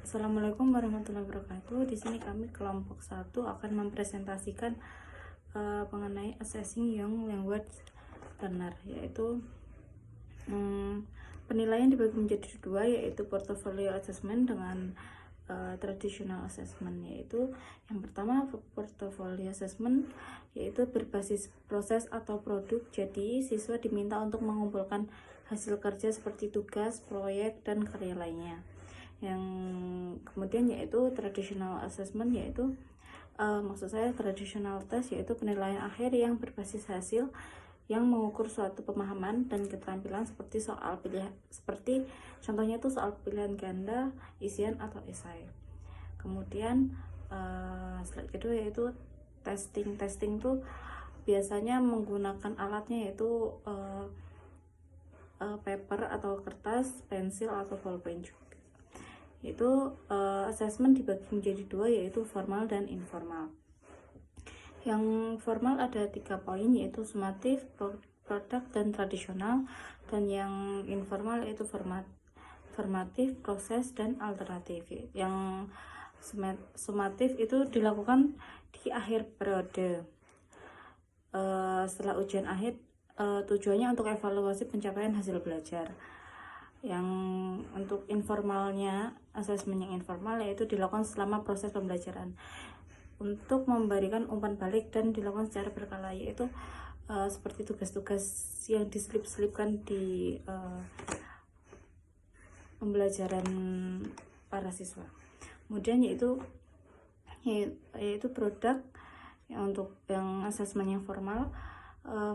Assalamualaikum warahmatullahi wabarakatuh. Di sini kami kelompok 1 akan mempresentasikan mengenai assessing young language learner, yaitu penilaian dibagi menjadi dua, yaitu portfolio assessment dengan traditional assessment. Yaitu yang pertama, portfolio assessment, yaitu berbasis proses atau produk. Jadi siswa diminta untuk mengumpulkan hasil kerja seperti tugas, proyek, dan karya lainnya. Yang kemudian yaitu traditional assessment, yaitu maksud saya traditional test, yaitu penilaian akhir yang berbasis hasil yang mengukur suatu pemahaman dan keterampilan seperti contohnya itu soal pilihan ganda, isian, atau esai. Kemudian slide kedua yaitu testing tuh biasanya menggunakan alatnya yaitu paper atau kertas, pensil, atau bolpen juga. Itu assessment dibagi menjadi dua, yaitu formal dan informal. Yang formal ada 3 poin, yaitu sumatif, produk, dan tradisional. Dan yang informal yaitu formatif, proses, dan alternatif. Yang sumatif itu dilakukan di akhir periode setelah ujian akhir. Tujuannya untuk evaluasi pencapaian hasil belajar. Yang untuk informalnya, asesmen yang informal yaitu dilakukan selama proses pembelajaran untuk memberikan umpan balik dan dilakukan secara berkala, yaitu seperti tugas-tugas yang diselip-selipkan di pembelajaran para siswa. Kemudian yaitu produk. Untuk yang asesmen yang formal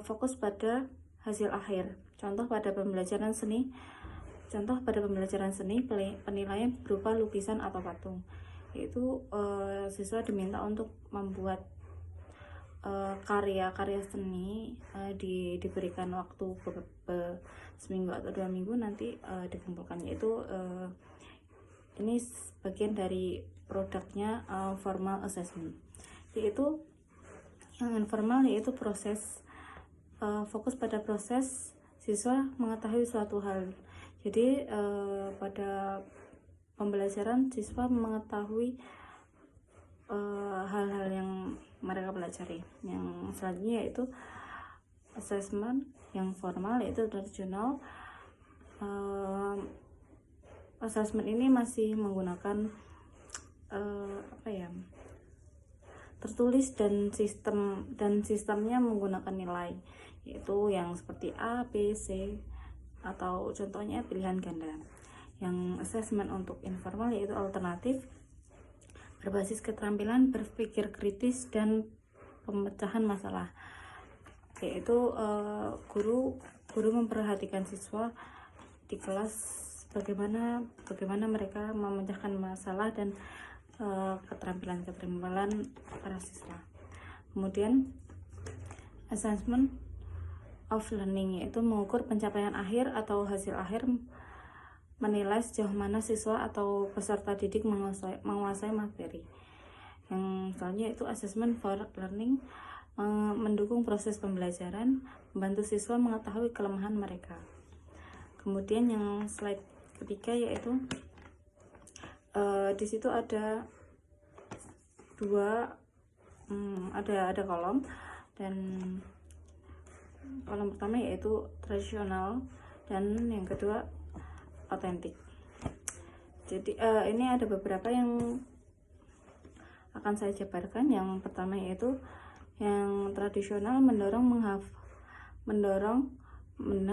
fokus pada hasil akhir. Contoh pada pembelajaran seni, penilaian berupa lukisan atau patung, yaitu siswa diminta untuk membuat karya-karya seni, diberikan waktu seminggu atau 2 minggu, nanti dikumpulkan. Yaitu ini bagian dari produknya formal assessment. Yaitu yang informal yaitu proses, fokus pada proses siswa mengetahui suatu hal. Jadi pada pembelajaran siswa mengetahui hal-hal yang mereka pelajari. Yang selanjutnya yaitu assessment yang formal yaitu tradisional. Assessment ini masih menggunakan tertulis dan sistemnya menggunakan nilai, yaitu yang seperti A, B, C, atau contohnya pilihan ganda. Yang assessment untuk informal yaitu alternatif, berbasis keterampilan berpikir kritis dan pemecahan masalah, yaitu guru memperhatikan siswa di kelas bagaimana mereka memecahkan masalah dan keterampilan para siswa. Kemudian assessment of learning yaitu mengukur pencapaian akhir atau hasil akhir, menilai sejauh mana siswa atau peserta didik menguasai materi. Yang selanjutnya itu assessment for learning, mendukung proses pembelajaran, membantu siswa mengetahui kelemahan mereka. Kemudian yang slide ketiga yaitu di situ ada ada kolom, dan kolom pertama yaitu tradisional dan yang kedua otentik. Jadi ini ada beberapa yang akan saya jabarkan. Yang pertama yaitu yang tradisional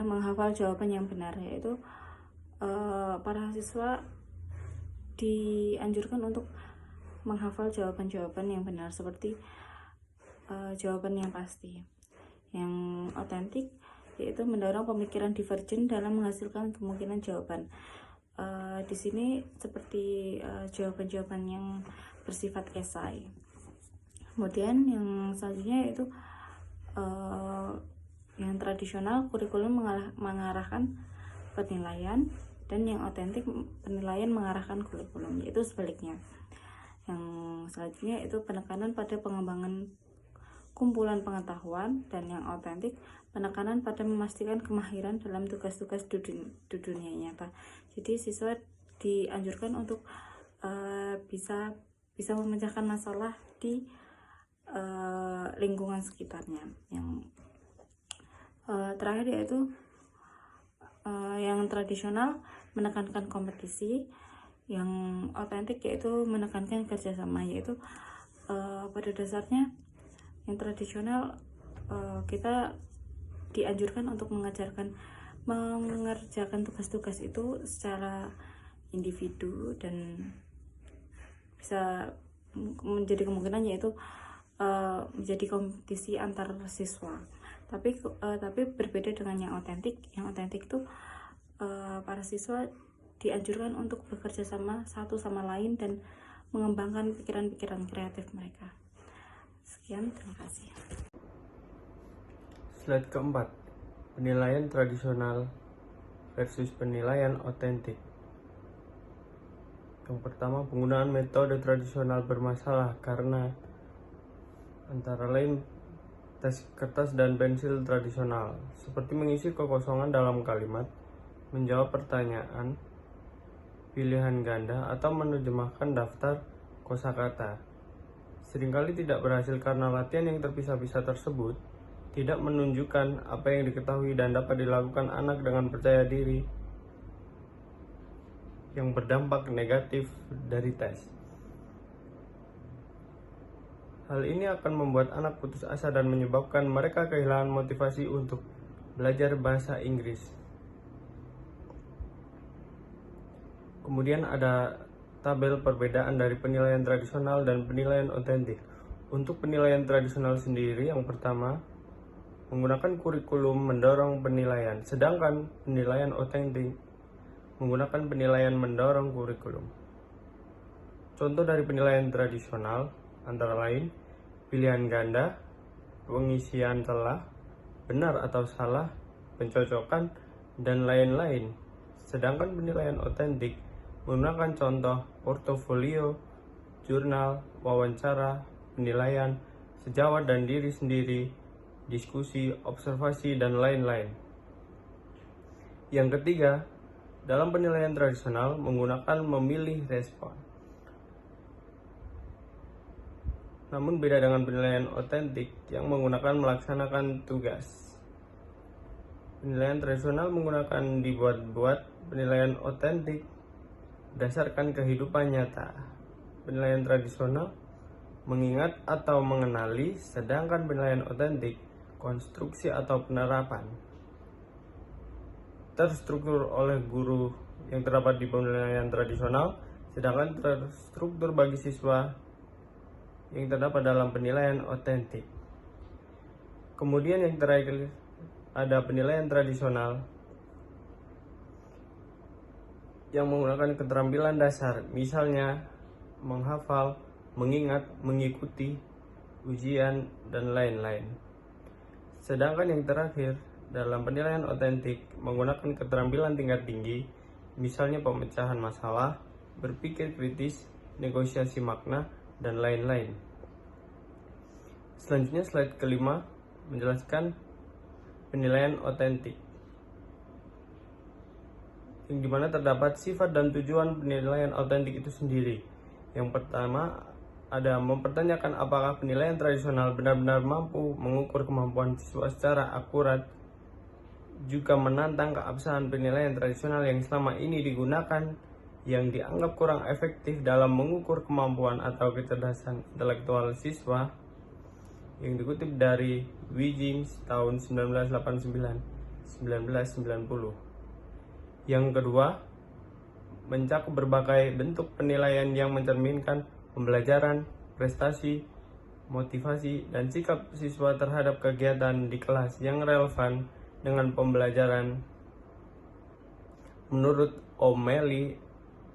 menghafal jawaban yang benar, yaitu para siswa dianjurkan untuk menghafal jawaban-jawaban yang benar seperti jawaban yang pasti. Yang otentik yaitu mendorong pemikiran divergen dalam menghasilkan kemungkinan jawaban. Di sini seperti jawaban-jawaban yang bersifat esai. Kemudian yang selanjutnya yaitu yang tradisional, kurikulum mengarahkan penilaian, dan yang otentik penilaian mengarahkan kurikulum, yaitu sebaliknya. Yang selanjutnya itu penekanan pada pengembangan kumpulan pengetahuan, dan yang otentik penekanan pada memastikan kemahiran dalam tugas-tugas di dunia nyata. Jadi siswa dianjurkan untuk bisa memecahkan masalah di lingkungan sekitarnya. Yang terakhir yaitu yang tradisional menekankan kompetisi, yang otentik yaitu menekankan kerjasama. Yaitu pada dasarnya yang tradisional kita dianjurkan untuk mengerjakan tugas-tugas itu secara individu, dan bisa menjadi kemungkinan yaitu menjadi kompetisi antar siswa. Tapi berbeda dengan yang otentik. Yang otentik itu para siswa dianjurkan untuk bekerja sama satu sama lain dan mengembangkan pikiran-pikiran kreatif mereka. Sekian, terima kasih. Slide keempat, penilaian tradisional versus penilaian otentik. Yang pertama, penggunaan metode tradisional bermasalah karena antara lain tes kertas dan pensil tradisional, seperti mengisi kekosongan dalam kalimat, menjawab pertanyaan, pilihan ganda, atau menerjemahkan daftar kosakata. Seringkali tidak berhasil karena latihan yang terpisah-pisah tersebut tidak menunjukkan apa yang diketahui dan dapat dilakukan anak dengan percaya diri, yang berdampak negatif dari tes. Hal ini akan membuat anak putus asa dan menyebabkan mereka kehilangan motivasi untuk belajar bahasa Inggris. Kemudian ada tabel perbedaan dari penilaian tradisional dan penilaian otentik. Untuk penilaian tradisional sendiri, yang pertama, menggunakan kurikulum mendorong penilaian, sedangkan penilaian otentik menggunakan penilaian mendorong kurikulum. Contoh dari penilaian tradisional antara lain pilihan ganda, pengisian celah, benar atau salah, pencocokan, dan lain-lain. Sedangkan penilaian otentik menggunakan contoh portofolio, jurnal, wawancara, penilaian, sejawat dan diri sendiri, diskusi, observasi, dan lain-lain. Yang ketiga, dalam penilaian tradisional menggunakan memilih respon. Namun beda dengan penilaian otentik yang menggunakan melaksanakan tugas. Penilaian tradisional menggunakan dibuat-buat, penilaian otentik berdasarkan kehidupan nyata. Penilaian tradisional mengingat atau mengenali, sedangkan penilaian otentik konstruksi atau penerapan. Terstruktur oleh guru yang terdapat di penilaian tradisional, sedangkan terstruktur bagi siswa yang terdapat dalam penilaian otentik. Kemudian yang terakhir ada penilaian tradisional yang menggunakan keterampilan dasar, misalnya menghafal, mengingat, mengikuti, ujian, dan lain-lain. Sedangkan yang terakhir dalam penilaian otentik menggunakan keterampilan tingkat tinggi, misalnya pemecahan masalah, berpikir kritis, negosiasi makna, dan lain-lain. Selanjutnya slide kelima menjelaskan penilaian otentik, yang dimana terdapat sifat dan tujuan penilaian otentik itu sendiri. Yang pertama ada mempertanyakan apakah penilaian tradisional benar-benar mampu mengukur kemampuan siswa secara akurat, juga menantang keabsahan penilaian tradisional yang selama ini digunakan yang dianggap kurang efektif dalam mengukur kemampuan atau kecerdasan intelektual siswa, yang dikutip dari Wiggins tahun 1989-1990. Yang kedua, mencakup berbagai bentuk penilaian yang mencerminkan pembelajaran, prestasi, motivasi, dan sikap siswa terhadap kegiatan di kelas yang relevan dengan pembelajaran menurut O'Malley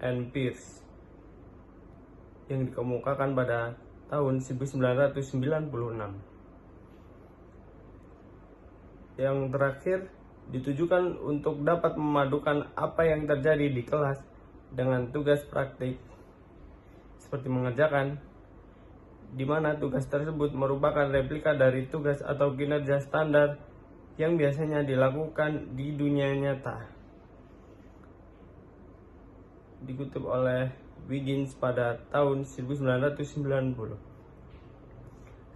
and Peirce yang dikemukakan pada tahun 1996. Yang terakhir ditujukan untuk dapat memadukan apa yang terjadi di kelas dengan tugas praktik seperti mengerjakan, di mana tugas tersebut merupakan replika dari tugas atau kinerja standar yang biasanya dilakukan di dunia nyata. Dikutip oleh Huygens pada tahun 1990.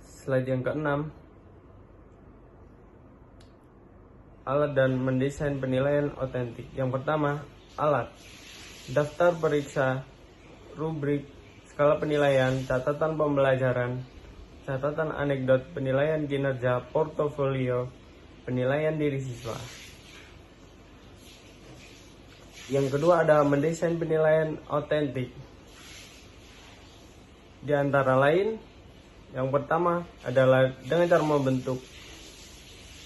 Slide yang keenam, alat dan mendesain penilaian otentik. Yang pertama, alat, daftar periksa, rubrik, skala penilaian, catatan pembelajaran, catatan anekdot, penilaian kinerja, portofolio, penilaian diri siswa. Yang kedua ada mendesain penilaian otentik. Di antara lain, yang pertama adalah dengan cara membentuk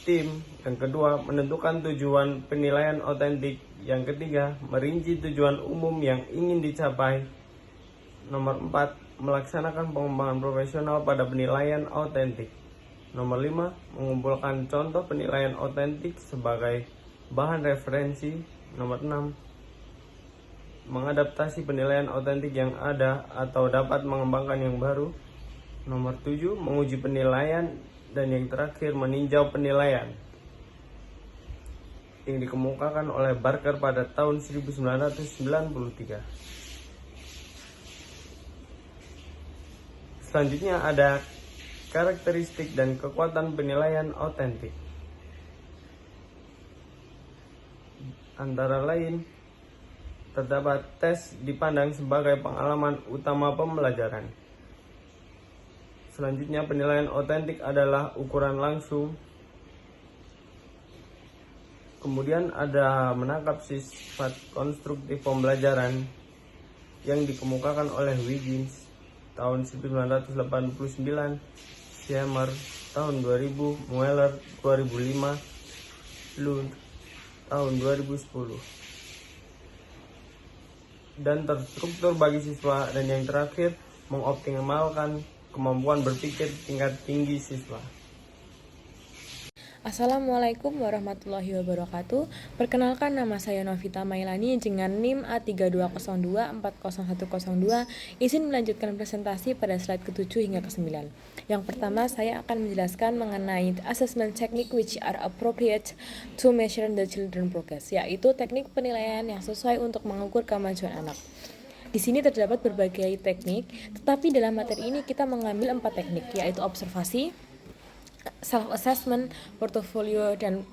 tim. Yang kedua, menentukan tujuan penilaian otentik. Yang ketiga, merinci tujuan umum yang ingin dicapai. Nomor 4, melaksanakan pengembangan profesional pada penilaian otentik. Nomor 5, mengumpulkan contoh penilaian otentik sebagai bahan referensi. Nomor 6, mengadaptasi penilaian otentik yang ada atau dapat mengembangkan yang baru. Nomor 7, menguji penilaian. Dan yang terakhir, meninjau penilaian yang dikemukakan oleh Barker pada tahun 1993. Selanjutnya ada karakteristik dan kekuatan penilaian otentik. Antara lain, terdapat tes dipandang sebagai pengalaman utama pembelajaran. Selanjutnya, penilaian otentik adalah ukuran langsung. Kemudian ada menangkap sifat konstruktif pembelajaran yang dikemukakan oleh Huygens tahun 1989, Schemmer tahun 2000, Mueller 2005, Lund tahun 2010. Dan terstruktur bagi siswa. Dan yang terakhir, mengoptimalkan kemampuan berpikir tingkat tinggi siswa. Assalamualaikum warahmatullahi wabarakatuh. Perkenalkan, nama saya Novita Mailani dengan NIM A3202400102. Izin melanjutkan presentasi pada slide ke-7 hingga ke-9. Yang pertama, saya akan menjelaskan mengenai assessment technique which are appropriate to measure the children progress, yaitu teknik penilaian yang sesuai untuk mengukur kemajuan anak. Di sini terdapat berbagai teknik, tetapi dalam materi ini kita mengambil 4 teknik, yaitu observasi, self-assessment, portfolio, dan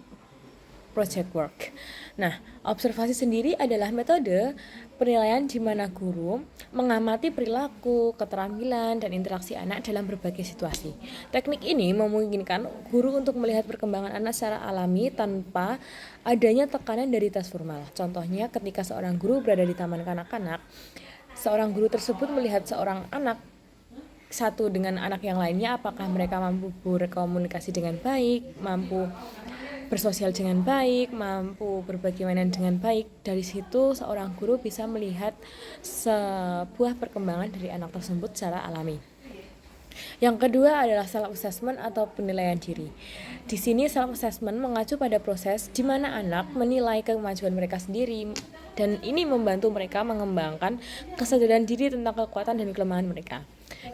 project work. Nah, observasi sendiri adalah metode penilaian di mana guru mengamati perilaku, keterampilan, dan interaksi anak dalam berbagai situasi. Teknik ini memungkinkan guru untuk melihat perkembangan anak secara alami tanpa adanya tekanan dari tes formal. Contohnya, ketika seorang guru berada di taman kanak-kanak, seorang guru tersebut melihat seorang anak satu dengan anak yang lainnya, apakah mereka mampu berkomunikasi dengan baik, mampu bersosial dengan baik, mampu berbagi mainan dengan baik. Dari situ seorang guru bisa melihat sebuah perkembangan dari anak tersebut secara alami. Yang kedua adalah self-assessment atau penilaian diri. Di sini self-assessment mengacu pada proses di mana anak menilai kemajuan mereka sendiri, dan ini membantu mereka mengembangkan kesadaran diri tentang kekuatan dan kelemahan mereka.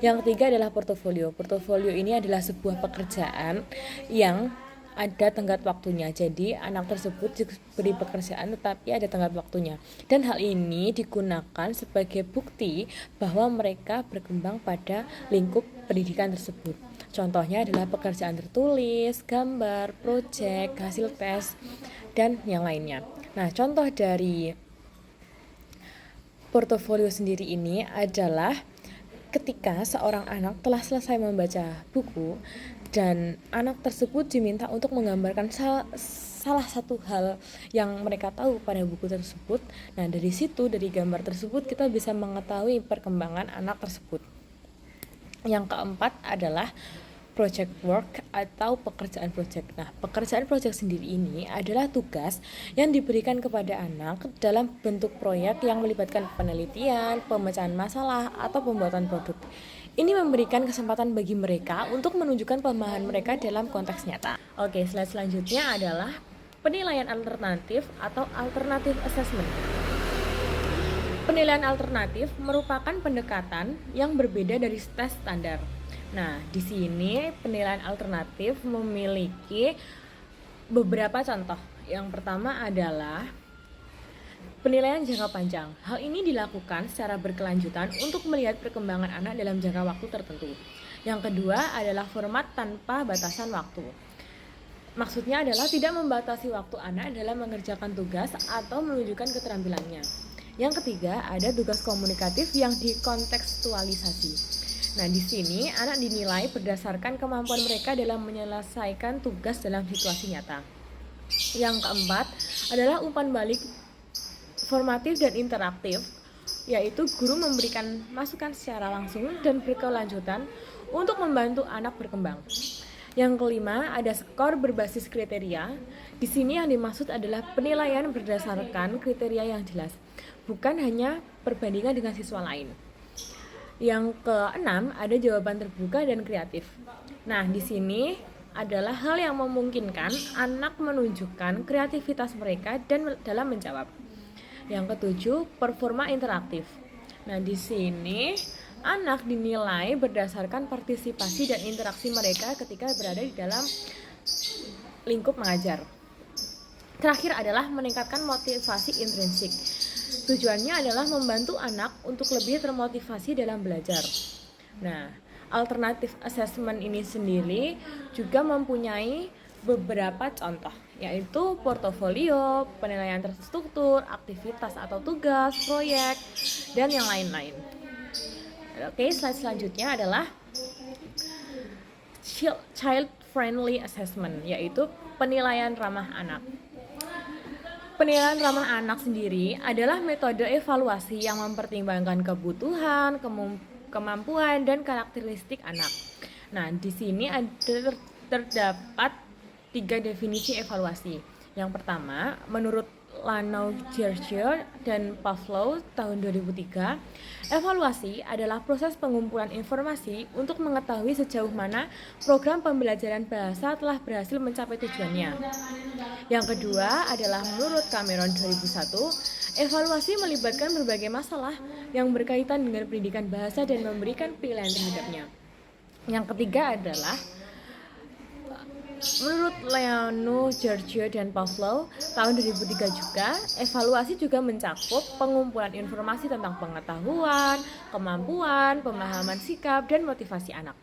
Yang ketiga adalah portofolio. Portofolio ini adalah sebuah pekerjaan yang ada tenggat waktunya. Jadi anak tersebut diberi pekerjaan tetapi ada tenggat waktunya. Dan hal ini digunakan sebagai bukti bahwa mereka berkembang pada lingkup pendidikan tersebut. Contohnya adalah pekerjaan tertulis, gambar, proyek, hasil tes, dan yang lainnya. Nah, contoh dari portofolio sendiri ini adalah ketika seorang anak telah selesai membaca buku dan anak tersebut diminta untuk menggambarkan salah satu hal yang mereka tahu pada buku tersebut. Nah, dari situ, dari gambar tersebut kita bisa mengetahui perkembangan anak tersebut. Yang keempat adalah project work atau pekerjaan project. Nah, pekerjaan project sendiri ini adalah tugas yang diberikan kepada anak dalam bentuk proyek yang melibatkan penelitian, pemecahan masalah, atau pembuatan produk. Ini memberikan kesempatan bagi mereka untuk menunjukkan pemahaman mereka dalam konteks nyata. Oke, slide selanjutnya adalah penilaian alternatif atau alternative assessment. Penilaian alternatif merupakan pendekatan yang berbeda dari tes standar. Nah, di sini penilaian alternatif memiliki beberapa contoh. Yang pertama adalah Penilaian jangka panjang. Hal ini dilakukan secara berkelanjutan untuk melihat perkembangan anak dalam jangka waktu tertentu. Yang kedua adalah format tanpa batasan waktu. Maksudnya adalah tidak membatasi waktu anak dalam mengerjakan tugas atau menunjukkan keterampilannya. Yang ketiga ada tugas komunikatif yang dikontekstualisasi. Nah, di sini anak dinilai berdasarkan kemampuan mereka dalam menyelesaikan tugas dalam situasi nyata. Yang keempat adalah umpan balik formatif dan interaktif, yaitu guru memberikan masukan secara langsung dan berkelanjutan untuk membantu anak berkembang. Yang kelima ada skor berbasis kriteria. Di sini yang dimaksud adalah penilaian berdasarkan kriteria yang jelas, bukan hanya perbandingan dengan siswa lain. Yang keenam ada jawaban terbuka dan kreatif. Nah, di sini adalah hal yang memungkinkan anak menunjukkan kreativitas mereka dan dalam menjawab. Yang ketujuh, performa interaktif. Nah, di sini anak dinilai berdasarkan partisipasi dan interaksi mereka ketika berada di dalam lingkup mengajar. Terakhir adalah meningkatkan motivasi intrinsik. Tujuannya adalah membantu anak untuk lebih termotivasi dalam belajar. Nah, alternatif assessment ini sendiri juga mempunyai beberapa contoh, yaitu portofolio, penilaian terstruktur, aktivitas atau tugas, proyek, dan yang lain-lain. Oke, slide selanjutnya adalah child friendly assessment, yaitu penilaian ramah anak. Penilaian ramah anak sendiri adalah metode evaluasi yang mempertimbangkan kebutuhan, kemampuan, dan karakteristik anak. Nah, di sini ada terdapat 3 definisi evaluasi. Yang pertama, menurut Lanow, George, dan Pavlov tahun 2003, evaluasi adalah proses pengumpulan informasi untuk mengetahui sejauh mana program pembelajaran bahasa telah berhasil mencapai tujuannya. Yang kedua adalah menurut Cameron 2001, evaluasi melibatkan berbagai masalah yang berkaitan dengan pendidikan bahasa dan memberikan pilihan terhadapnya. Yang ketiga adalah menurut Lanow, George, dan Pavlov tahun 2003 juga, evaluasi juga mencakup pengumpulan informasi tentang pengetahuan, kemampuan, pemahaman sikap, dan motivasi anak.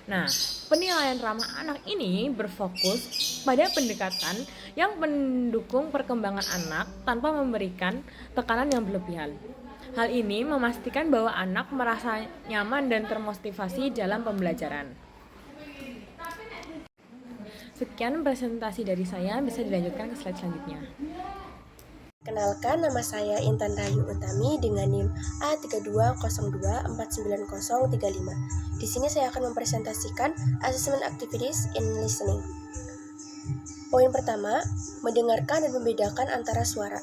Nah, penilaian ramah anak ini berfokus pada pendekatan yang mendukung perkembangan anak tanpa memberikan tekanan yang berlebihan. Hal ini memastikan bahwa anak merasa nyaman dan termotivasi dalam pembelajaran. Sekian presentasi dari saya, bisa dilanjutkan ke slide selanjutnya. Kenalkan, nama saya Intan Rahayu Utami dengan NIM A3202499035. Di sini saya akan mempresentasikan assessment activities in listening. Poin pertama, mendengarkan dan membedakan antara suara.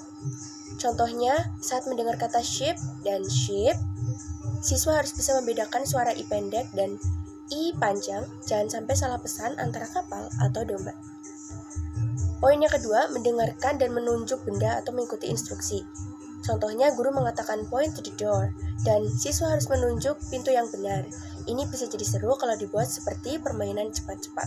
Contohnya, saat mendengar kata sheep dan sheep, siswa harus bisa membedakan suara I pendek dan I panjang, jangan sampai salah pesan antara kapal atau domba. Poin yang kedua, mendengarkan dan menunjuk benda atau mengikuti instruksi. Contohnya, guru mengatakan point to the door, dan siswa harus menunjuk pintu yang benar. Ini bisa jadi seru kalau dibuat seperti permainan cepat-cepat.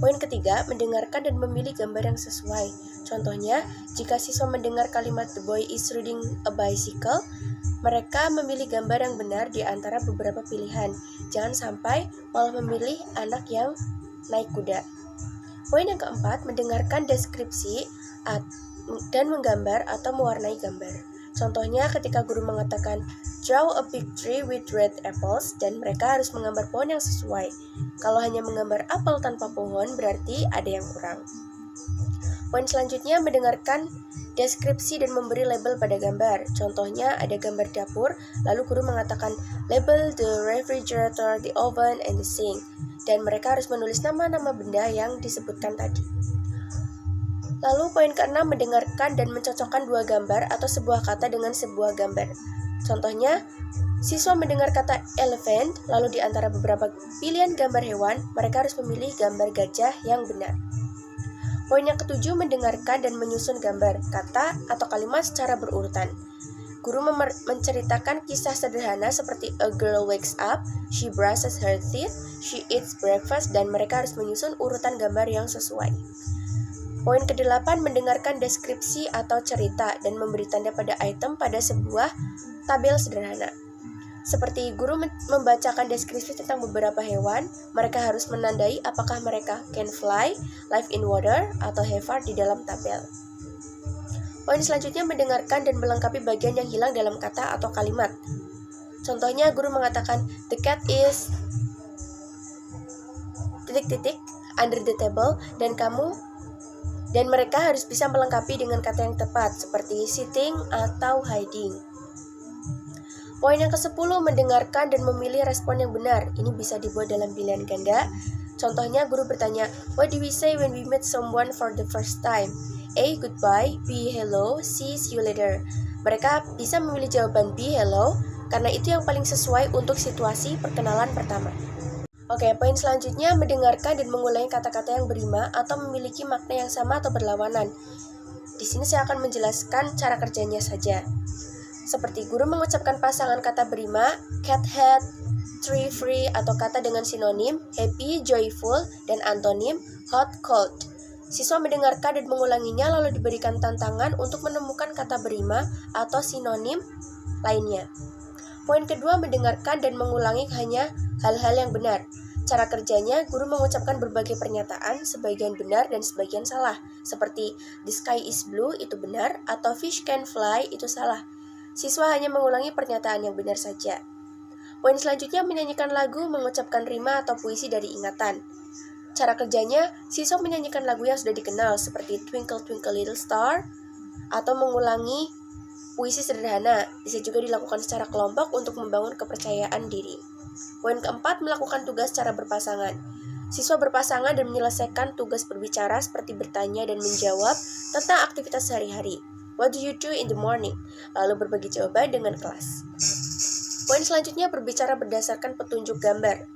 Poin ketiga, mendengarkan dan memilih gambar yang sesuai. Contohnya, jika siswa mendengar kalimat the boy is riding a bicycle, mereka memilih gambar yang benar di antara beberapa pilihan. Jangan sampai malah memilih anak yang naik kuda. Poin yang keempat, mendengarkan deskripsi dan menggambar atau mewarnai gambar. Contohnya ketika guru mengatakan draw a big tree with red apples, dan mereka harus menggambar pohon yang sesuai. Kalau hanya menggambar apel tanpa pohon, berarti ada yang kurang. Poin selanjutnya, mendengarkan deskripsi dan memberi label pada gambar. Contohnya ada gambar dapur, lalu guru mengatakan label the refrigerator, the oven, and the sink. Dan mereka harus menulis nama-nama benda yang disebutkan tadi. Lalu poin keenam, mendengarkan dan mencocokkan dua gambar atau sebuah kata dengan sebuah gambar. Contohnya, siswa mendengar kata elephant, lalu di antara beberapa pilihan gambar hewan, mereka harus memilih gambar gajah yang benar. Poin yang ketujuh, mendengarkan dan menyusun gambar, kata, atau kalimat secara berurutan. Guru menceritakan kisah sederhana seperti a girl wakes up, she brushes her teeth, she eats breakfast, dan mereka harus menyusun urutan gambar yang sesuai. Poin ke-8, mendengarkan deskripsi atau cerita dan memberi tanda pada item pada sebuah tabel sederhana. Seperti guru membacakan deskripsi tentang beberapa hewan, mereka harus menandai apakah mereka can fly, live in water, atau have fur di dalam tabel. Poin selanjutnya, mendengarkan dan melengkapi bagian yang hilang dalam kata atau kalimat. Contohnya, guru mengatakan, the cat is ... under the table, dan mereka harus bisa melengkapi dengan kata yang tepat, seperti sitting atau hiding. Poin yang ke-10, mendengarkan dan memilih respon yang benar. Ini bisa dibuat dalam pilihan ganda. Contohnya, guru bertanya, what do we say when we meet someone for the first time? A. Goodbye, B. Hello, C. See you later. Mereka bisa memilih jawaban B. Hello, karena itu yang paling sesuai untuk situasi perkenalan pertama. Oke, poin selanjutnya, mendengarkan dan mengulangi kata-kata yang berima atau memiliki makna yang sama atau berlawanan. Di sini saya akan menjelaskan cara kerjanya saja. Seperti guru mengucapkan pasangan kata berima, cat head, tree free, atau kata dengan sinonim, happy, joyful, dan antonim, hot, cold. Siswa mendengarkan dan mengulanginya lalu diberikan tantangan untuk menemukan kata berima atau sinonim lainnya. Poin kedua, mendengarkan dan mengulangi hanya hal-hal yang benar. Cara kerjanya, guru mengucapkan berbagai pernyataan, sebagian benar dan sebagian salah. Seperti, the sky is blue, itu benar, atau fish can fly, itu salah. Siswa hanya mengulangi pernyataan yang benar saja. Poin selanjutnya, menyanyikan lagu, mengucapkan rima atau puisi dari ingatan. Cara kerjanya, siswa menyanyikan lagu yang sudah dikenal, seperti Twinkle Twinkle Little Star, atau mengulangi puisi sederhana. Bisa juga dilakukan secara kelompok untuk membangun kepercayaan diri. Poin keempat, melakukan tugas secara berpasangan. Siswa berpasangan dan menyelesaikan tugas berbicara seperti bertanya dan menjawab tentang aktivitas sehari-hari. What do you do in the morning? Lalu berbagi jawaban dengan kelas. Poin selanjutnya, berbicara berdasarkan petunjuk gambar.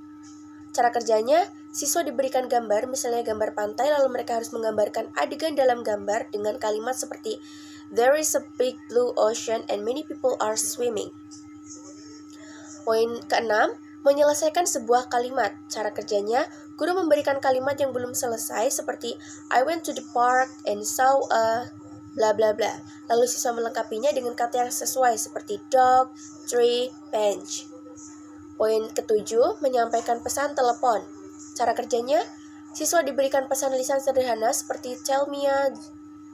Cara kerjanya, siswa diberikan gambar, misalnya gambar pantai, lalu mereka harus menggambarkan adegan dalam gambar dengan kalimat seperti there is a big blue ocean and many people are swimming. Poin ke-6, menyelesaikan sebuah kalimat. Cara kerjanya, guru memberikan kalimat yang belum selesai seperti I went to the park and saw a bla bla bla. Lalu siswa melengkapinya dengan kata yang sesuai seperti dog, tree, bench. Poin ke-7, menyampaikan pesan telepon. Cara kerjanya, siswa diberikan pesan lisan sederhana seperti tell me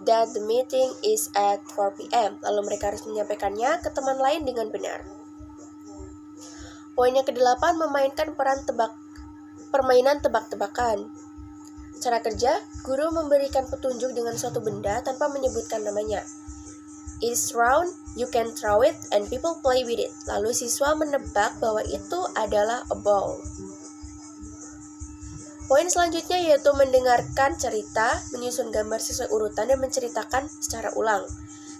that the meeting is at 4 p.m. Lalu mereka harus menyampaikannya ke teman lain dengan benar. Poin yang ke-8, memainkan permainan tebak-tebakan. Cara kerja, guru memberikan petunjuk dengan suatu benda tanpa menyebutkan namanya. It's round, you can throw it, and people play with it. Lalu siswa menebak bahwa itu adalah a ball. Poin selanjutnya yaitu mendengarkan cerita, menyusun gambar sesuai urutan, dan menceritakan secara ulang.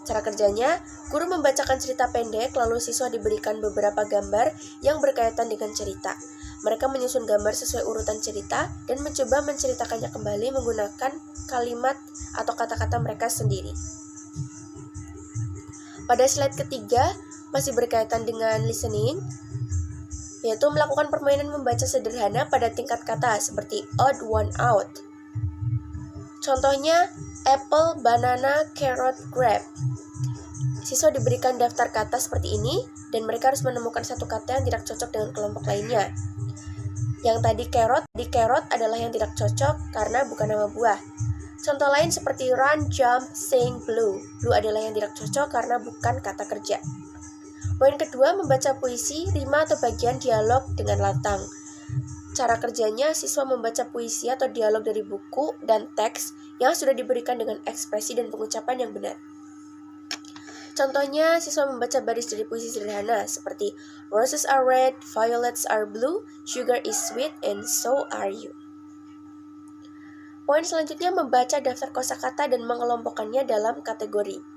Cara kerjanya, guru membacakan cerita pendek, lalu siswa diberikan beberapa gambar yang berkaitan dengan cerita. Mereka menyusun gambar sesuai urutan cerita dan mencoba menceritakannya kembali menggunakan kalimat atau kata-kata mereka sendiri. Pada slide ketiga, masih berkaitan dengan listening, yaitu melakukan permainan membaca sederhana pada tingkat kata seperti odd one out. Contohnya, apple, banana, carrot, grape. Siswa diberikan daftar kata seperti ini, dan mereka harus menemukan satu kata yang tidak cocok dengan kelompok lainnya. Yang tadi carrot adalah yang tidak cocok karena bukan nama buah. Contoh lain seperti run, jump, sing, blue. Blue adalah yang tidak cocok karena bukan kata kerja. Poin kedua, membaca puisi, rima atau bagian dialog dengan lantang. Cara kerjanya, siswa membaca puisi atau dialog dari buku dan teks yang sudah diberikan dengan ekspresi dan pengucapan yang benar. Contohnya, siswa membaca baris dari puisi sederhana seperti roses are red, violets are blue, sugar is sweet, and so are you. Poin selanjutnya, membaca daftar kosakata dan mengelompokkannya dalam kategori.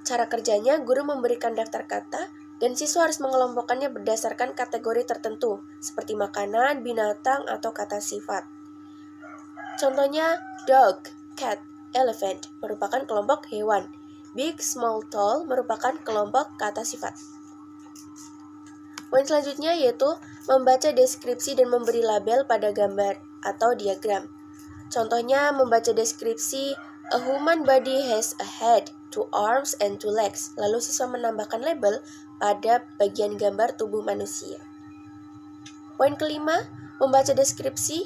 Cara kerjanya, guru memberikan daftar kata dan siswa harus mengelompokkannya berdasarkan kategori tertentu seperti makanan, binatang, atau kata sifat. Contohnya, dog, cat, elephant merupakan kelompok hewan. Big, small, tall merupakan kelompok kata sifat. Poin selanjutnya yaitu membaca deskripsi dan memberi label pada gambar atau diagram. Contohnya membaca deskripsi a human body has a head, 2 arms, and 2 legs. Lalu siswa menambahkan label pada bagian gambar tubuh manusia. Poin kelima, membaca deskripsi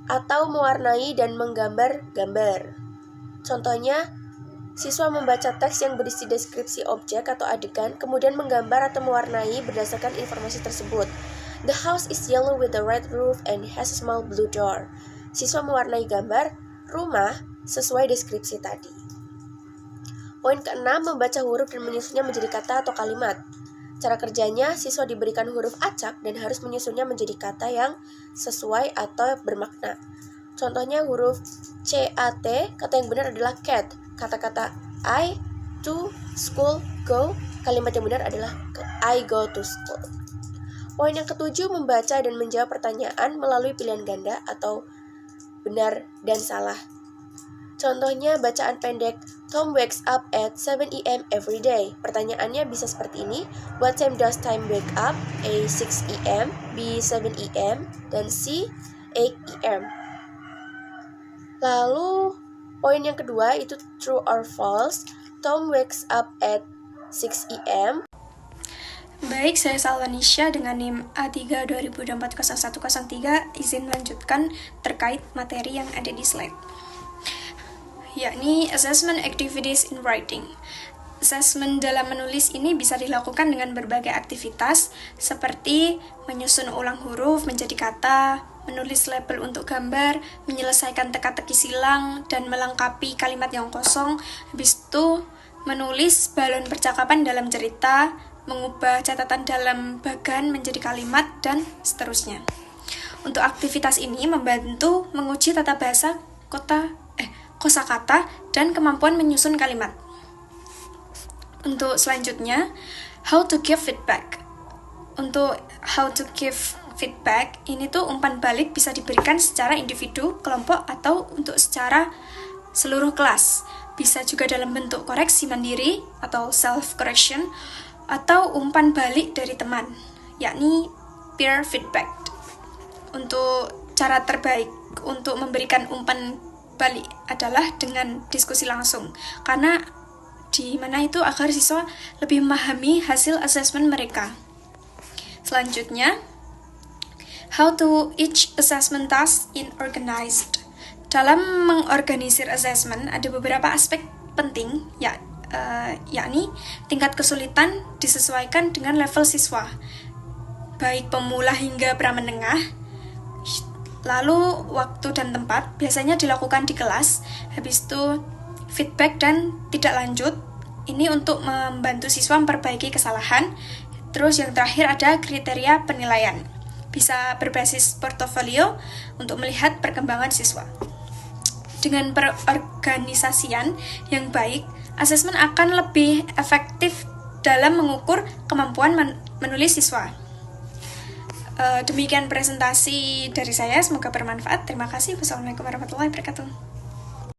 atau mewarnai dan menggambar gambar. Contohnya, siswa membaca teks yang berisi deskripsi objek atau adegan, kemudian menggambar atau mewarnai berdasarkan informasi tersebut. The house is yellow with a red roof and has a small blue door. Siswa mewarnai gambar rumah sesuai deskripsi tadi. Poin keenam, membaca huruf dan menyusunnya menjadi kata atau kalimat. Cara kerjanya, siswa diberikan huruf acak dan harus menyusunnya menjadi kata yang sesuai atau bermakna. Contohnya huruf CAT, kata yang benar adalah cat. Kata-kata I, to, school, go, kalimat yang benar adalah I go to school. Poin yang ketujuh, membaca dan menjawab pertanyaan melalui pilihan ganda atau benar dan salah. Contohnya bacaan pendek, Tom wakes up at 7 a.m. every day. Pertanyaannya bisa seperti ini. What time does Tom wake up? A. 6 a.m., B. 7 a.m., dan C. 8 a.m. Lalu, poin yang kedua itu true or false. Tom wakes up at 6 a.m. Baik, saya Salwanisha dengan NIM A3 2024-0103 izin melanjutkan terkait materi yang ada di slide, yakni Assessment Activities in Writing. Assessment dalam menulis ini bisa dilakukan dengan berbagai aktivitas seperti menyusun ulang huruf menjadi kata, menulis label untuk gambar, menyelesaikan teka-teki silang, dan melengkapi kalimat yang kosong. Habis itu menulis balon percakapan dalam cerita, mengubah catatan dalam bagan menjadi kalimat, dan seterusnya. Untuk aktivitas ini membantu menguji tata bahasa, kosakata, dan kemampuan menyusun kalimat. Untuk selanjutnya, how to give feedback. Untuk how to give feedback, ini tuh umpan balik bisa diberikan secara individu, kelompok, atau untuk secara seluruh kelas. Bisa juga dalam bentuk koreksi mandiri atau self-correction, atau umpan balik dari teman, yakni peer feedback. Untuk cara terbaik untuk memberikan umpan balik adalah dengan diskusi langsung, karena di mana itu agar siswa lebih memahami hasil asesmen mereka. Selanjutnya, how to each assessment task in organized. Dalam mengorganisir assessment ada beberapa aspek penting, yakni tingkat kesulitan disesuaikan dengan level siswa, baik pemula hingga pramenengah. Lalu waktu dan tempat biasanya dilakukan di kelas. Habis itu feedback dan tidak lanjut, ini untuk membantu siswa memperbaiki kesalahan. Terus yang terakhir ada kriteria penilaian, bisa berbasis portofolio untuk melihat perkembangan siswa. Dengan perorganisasian yang baik, asesmen akan lebih efektif dalam mengukur kemampuan menulis siswa. Demikian presentasi dari saya, semoga bermanfaat. Terima kasih. Wassalamualaikum warahmatullahi wabarakatuh.